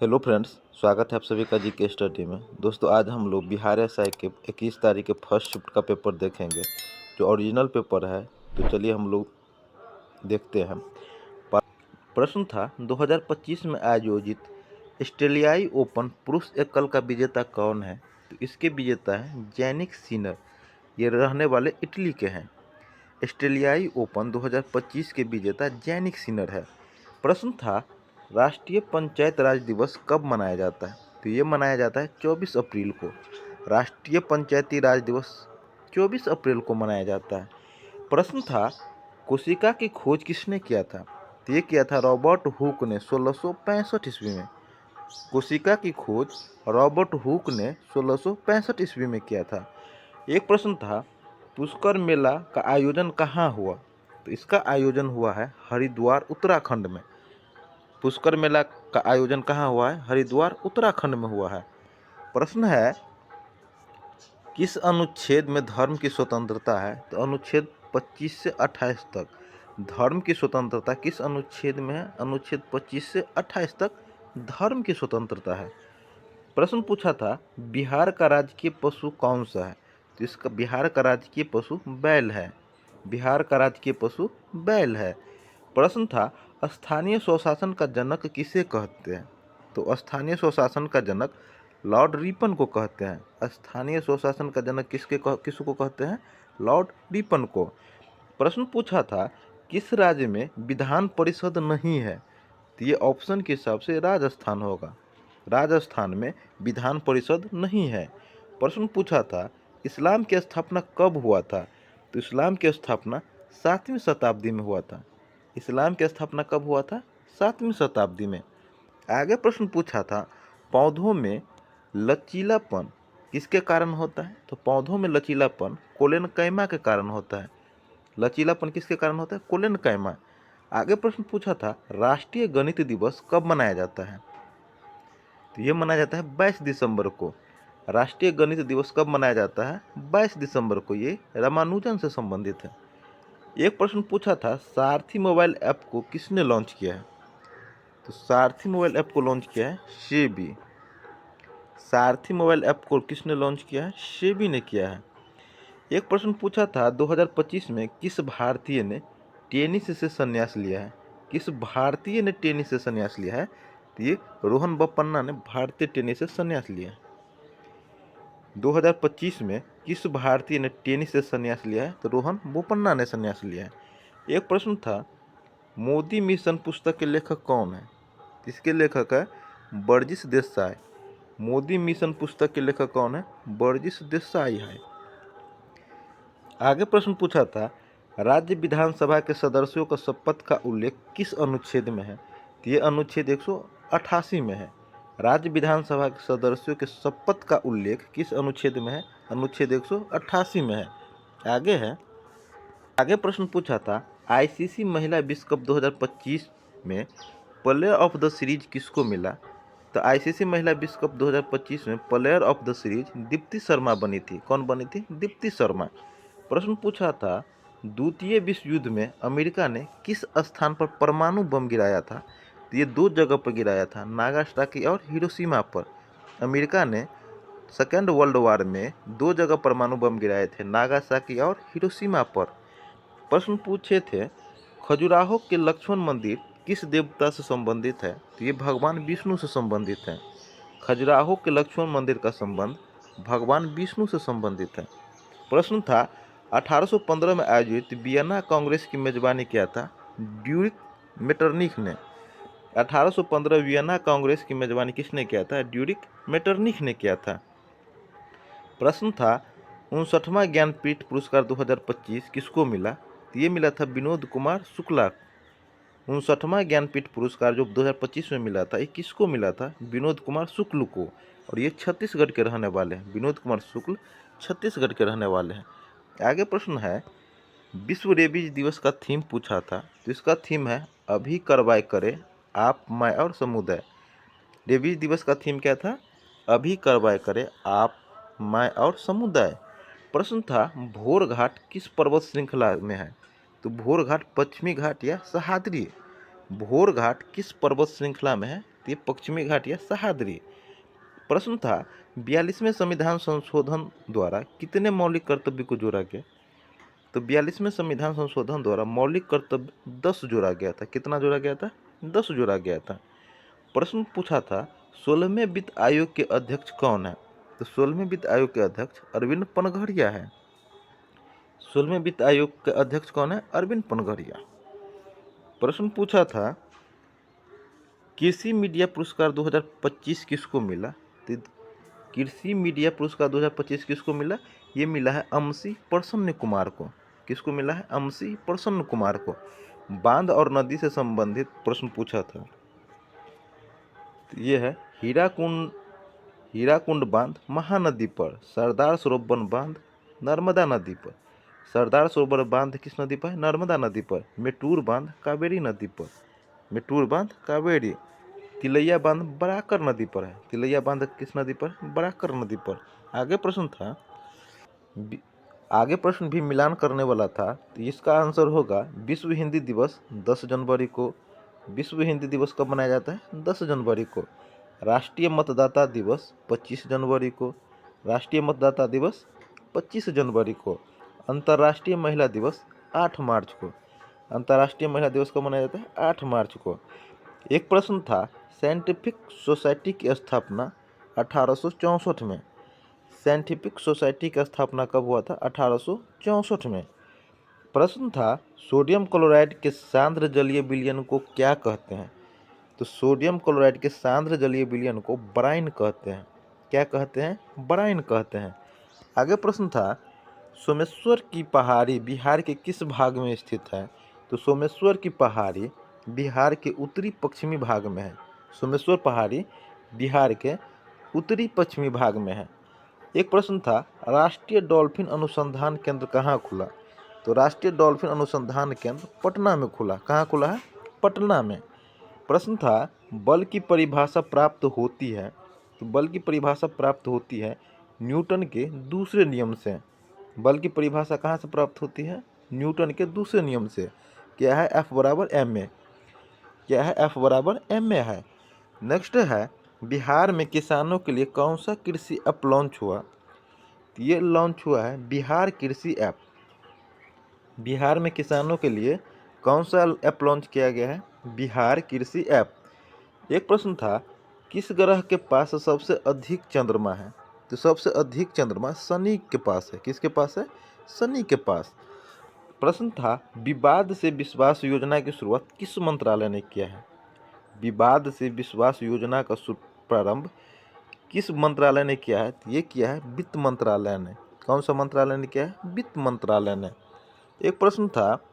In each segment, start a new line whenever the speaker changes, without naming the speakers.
Hello friends, स्वागत है आप सभी का जी के स्टडी में। दोस्तों, आज हम लोग बिहार एसआई के 21 तारीख के फर्स्ट शिफ्ट का पेपर देखेंगे, जो ओरिजिनल पेपर है। तो चलिए हम लोग देखते हैं। प्रश्न था 2025 में आयोजित ऑस्ट्रेलियाई ओपन पुरुष एकल का विजेता कौन है? तो इसके विजेता हैं जैनिक सिनर। ये रहने वाले इटली के हैं। ऑस्ट्रेलियाई ओपन 2025 के विजेता जैनिक सिनर है। प्रश्न था राष्ट्रीय पंचायत राज दिवस कब मनाया जाता है? तो ये मनाया जाता है 24 अप्रैल को। राष्ट्रीय पंचायती राज दिवस 24 अप्रैल को मनाया जाता है। प्रश्न था कोशिका की खोज किसने किया था? तो ये किया था रॉबर्ट हुक ने 1665 ईस्वी में। कोशिका की खोज रॉबर्ट हुक ने 1665 ईस्वी में किया था। एक प्रश्न था पुष्कर मेला का आयोजन कहाँ हुआ? तो इसका आयोजन हुआ है हरिद्वार उत्तराखंड में। पुष्कर मेला का आयोजन कहाँ हुआ है? हरिद्वार उत्तराखंड में हुआ है। प्रश्न है किस अनुच्छेद में धर्म की स्वतंत्रता है? तो अनुच्छेद 25 से 28 तक। धर्म की स्वतंत्रता किस अनुच्छेद में है? अनुच्छेद 25 से 28 तक धर्म की स्वतंत्रता है। प्रश्न पूछा था बिहार का राजकीय पशु कौन सा है? तो इसका बिहार का राजकीय पशु बैल है। बिहार का राजकीय पशु बैल है। प्रश्न था स्थानीय स्वशासन का जनक किसे कहते हैं? तो स्थानीय स्वशासन का जनक लॉर्ड रिपन को कहते हैं। स्थानीय स्वशासन का जनक किसको कहते हैं? लॉर्ड रिपन को। प्रश्न पूछा था किस राज्य में विधान परिषद नहीं है? तो ये ऑप्शन के हिसाब से राजस्थान होगा। राजस्थान में विधान परिषद नहीं है। प्रश्न पूछा था इस्लाम की स्थापना कब हुआ था? तो इस्लाम की स्थापना 7वीं शताब्दी में हुआ था। इस्लाम की स्थापना कब हुआ था? 7वीं शताब्दी में। आगे प्रश्न पूछा था पौधों में लचीलापन किसके कारण होता है? तो पौधों में लचीलापन कोलेनकैमा के कारण होता है। लचीलापन किसके कारण होता है? कोलेनकैमा। आगे प्रश्न पूछा था राष्ट्रीय गणित दिवस कब मनाया जाता है? तो ये मनाया जाता है 22 दिसंबर को। राष्ट्रीय गणित दिवस कब मनाया जाता है? 22 दिसंबर को। ये रामानुजन से संबंधित है। एक प्रश्न पूछा था सारथी मोबाइल ऐप को किसने लॉन्च किया है? तो सारथी मोबाइल ऐप को लॉन्च किया है सेबी। सारथी मोबाइल ऐप को किसने लॉन्च किया है? सेबी ने किया है। एक प्रश्न पूछा था 2025 में किस भारतीय ने टेनिस से संन्यास लिया है? किस भारतीय ने टेनिस से संन्यास लिया है? तो ये रोहन बोपन्ना ने भारतीय टेनिस से संन्यास लिया है। 2025 में किस भारतीय ने टेनिस से संन्यास लिया है? तो रोहन बोपन्ना ने संन्यास लिया है। एक प्रश्न था मोदी मिशन पुस्तक के लेखक कौन है? इसके लेखक है बर्जिस देसाई। मोदी मिशन पुस्तक के लेखक कौन है? बर्जिस देसाई है। आगे प्रश्न पूछा था राज्य विधानसभा के सदस्यों का शपथ का उल्लेख किस अनुच्छेद में है? तो ये अनुच्छेद 188 में है। राज्य विधानसभा के सदस्यों के शपथ का उल्लेख किस अनुच्छेद में है? अनुच्छेद 188 में है। आगे प्रश्न पूछा था आईसीसी महिला विश्व कप 2025 में प्लेयर ऑफ द सीरीज किसको मिला? तो आईसीसी महिला विश्व कप 2025 में player of the series Deepti Sharma बनी थी। कौन बनी थी? दीप्ति शर्मा। प्रश्न पूछा था द्वितीय विश्व युद्ध में अमेरिका ने किस स्थान पर परमाणु बम गिराया था? तो ये 2 जगह पर गिराया था, नागासाकी और हिरोशिमा पर। अमेरिका ने सेकेंड वर्ल्ड वॉर में 2 जगह परमाणु बम गिराए थे, नागासाकी और हिरोशिमा पर। प्रश्न पूछे थे खजुराहो के लक्ष्मण मंदिर किस देवता से संबंधित है? तो ये भगवान विष्णु से संबंधित है। खजुराहो के लक्ष्मण मंदिर का संबंध भगवान विष्णु से संबंधित है। प्रश्न था 1815 में आयोजित वियना कांग्रेस की मेजबानी किया था ड्यूरिक मेटरनिख ने। 1815 वियना कांग्रेस की मेजबानी किसने किया था? ड्यूरिक मेटरनिख ने किया था। प्रश्न था 59वां ज्ञानपीठ पुरस्कार 2025 किसको मिला? तो ये मिला था विनोद कुमार शुक्ला। 59वां ज्ञानपीठ पुरस्कार जो 2025 में मिला था, ये किसको मिला था? विनोद कुमार शुक्ल को। और ये छत्तीसगढ़ के रहने वाले हैं। विनोद कुमार शुक्ल छत्तीसगढ़ के रहने वाले हैं। आगे प्रश्न है विश्व रेबीज दिवस का थीम पूछा था, तो इसका थीम है अभी कार्रवाई करें आप, मैं और समुदाय। रेबीज दिवस का थीम क्या था? अभी कार्रवाई करें आप, मैं और समुदाय। प्रश्न था भोर घाट किस पर्वत श्रृंखला में है? तो भोर घाट पश्चिमी घाट या सह्याद्री? भोर घाट किस पर्वत श्रृंखला में है? तो ये पश्चिमी घाट या सह्याद्री। प्रश्न था 42वें संविधान संशोधन द्वारा कितने मौलिक कर्तव्य को जोड़ा गया? तो 42वें संविधान संशोधन द्वारा मौलिक कर्तव्य 10 जोड़ा गया था। कितना जोड़ा गया था? 10 जोड़ा गया था। प्रश्न पूछा था 16वें वित्त आयोग के अध्यक्ष कौन है? तो 16वें वित्त आयोग के अध्यक्ष अरविंद पनघड़िया है। 16वें वित्त आयोग के अध्यक्ष कौन है? अरविंद पनघड़िया। प्रश्न पूछा था कृषि मीडिया पुरस्कार 2025 किसको मिला? तो कृषि मीडिया पुरस्कार 2025 किसको मिला? ये मिला है अमसी प्रसन्न कुमार को। किसको मिला है? अमसी प्रसन्न कुमार को। बांध और नदी से संबंधित प्रश्न पूछा था। तो ये है हीराकुंड बांध महानदी पर, सरदार सरोवर बांध नर्मदा नदी पर। सरदार सरोवर बांध किस नदी पर? नर्मदा नदी पर। मेटूर बांध कावेरी नदी पर। मेटूर बांध कावेरी। तिलैया बांध बराकर नदी पर है। तिलैया बांध किस नदी पर? बराकर नदी पर। आगे प्रश्न भी मिलान करने वाला था, तो इसका आंसर होगा विश्व हिंदी दिवस 10 जनवरी को। विश्व हिंदी दिवस कब मनाया जाता है? 10 जनवरी को। राष्ट्रीय मतदाता दिवस 25 जनवरी को। राष्ट्रीय मतदाता दिवस 25 जनवरी को। अंतर्राष्ट्रीय महिला दिवस 8 मार्च को। अंतर्राष्ट्रीय महिला दिवस कब मनाया जाता है? 8 मार्च को। एक प्रश्न था साइंटिफिक सोसाइटी की स्थापना 1864 में। साइंटिफिक सोसाइटी की स्थापना कब हुआ था? 1864 में। प्रश्न था सोडियम क्लोराइड के सांद्र जलीय विलयन को क्या कहते हैं? तो सोडियम क्लोराइड के सांद्र जलीय विलयन को ब्राइन कहते हैं। क्या कहते हैं? ब्राइन कहते हैं। आगे प्रश्न था सोमेश्वर की पहाड़ी बिहार के किस भाग में स्थित है? तो सोमेश्वर की पहाड़ी बिहार के उत्तरी पश्चिमी भाग में है। सोमेश्वर पहाड़ी बिहार के उत्तरी पश्चिमी भाग में है। एक प्रश्न था राष्ट्रीय डॉल्फिन अनुसंधान केंद्र कहाँ खुला? तो राष्ट्रीय डॉल्फिन अनुसंधान केंद्र पटना में खुला। कहाँ खुला है? पटना में। प्रश्न था बल की परिभाषा प्राप्त होती है, तो बल की परिभाषा प्राप्त होती है न्यूटन के दूसरे नियम से। बल की परिभाषा कहाँ से प्राप्त होती है? न्यूटन के दूसरे नियम से। क्या है? F बराबर ma। क्या है? F बराबर ma है। नेक्स्ट है बिहार में किसानों के लिए कौन सा कृषि ऐप लॉन्च हुआ? तो ये लॉन्च हुआ है बिहार कृषि ऐप। बिहार में किसानों के लिए कौन सा ऐप लॉन्च किया गया है? बिहार कृषि ऐप। एक प्रश्न था किस ग्रह के पास सबसे अधिक चंद्रमा है? तो सबसे अधिक चंद्रमा शनि के पास है। किसके पास है? शनि के पास। प्रश्न था विवाद से विश्वास योजना की शुरुआत किस मंत्रालय ने किया है? विवाद से विश्वास योजना का प्रारंभ किस मंत्रालय ने किया है? ये किया है वित्त मंत्रालय ने। कौन सा मंत्रालय ने किया है? वित्त मंत्रालय ने। एक प्रश्न था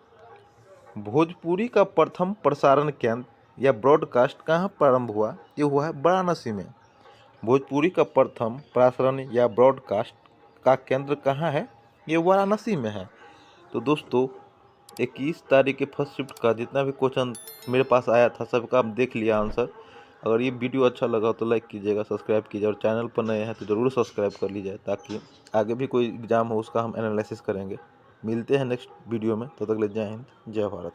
भोजपुरी का प्रथम प्रसारण केंद्र या ब्रॉडकास्ट कहाँ प्रारंभ हुआ? ये हुआ है वाराणसी में। भोजपुरी का प्रथम प्रसारण या ब्रॉडकास्ट का केंद्र कहाँ है? ये वाराणसी में है। तो दोस्तों 21 तारीख के फर्स्ट शिफ्ट का जितना भी क्वेश्चन मेरे पास आया था सबका आप देख लिया आंसर। अगर ये वीडियो अच्छा लगा तो लाइक कीजिएगा, सब्सक्राइब कीजिए और चैनल पर नए हैं तो ज़रूर सब्सक्राइब कर लीजिए ताकि आगे भी कोई एग्ज़ाम हो उसका हम एनालिसिस करेंगे। मिलते हैं नेक्स्ट वीडियो में, तब तक ले जय हिंद जय भारत।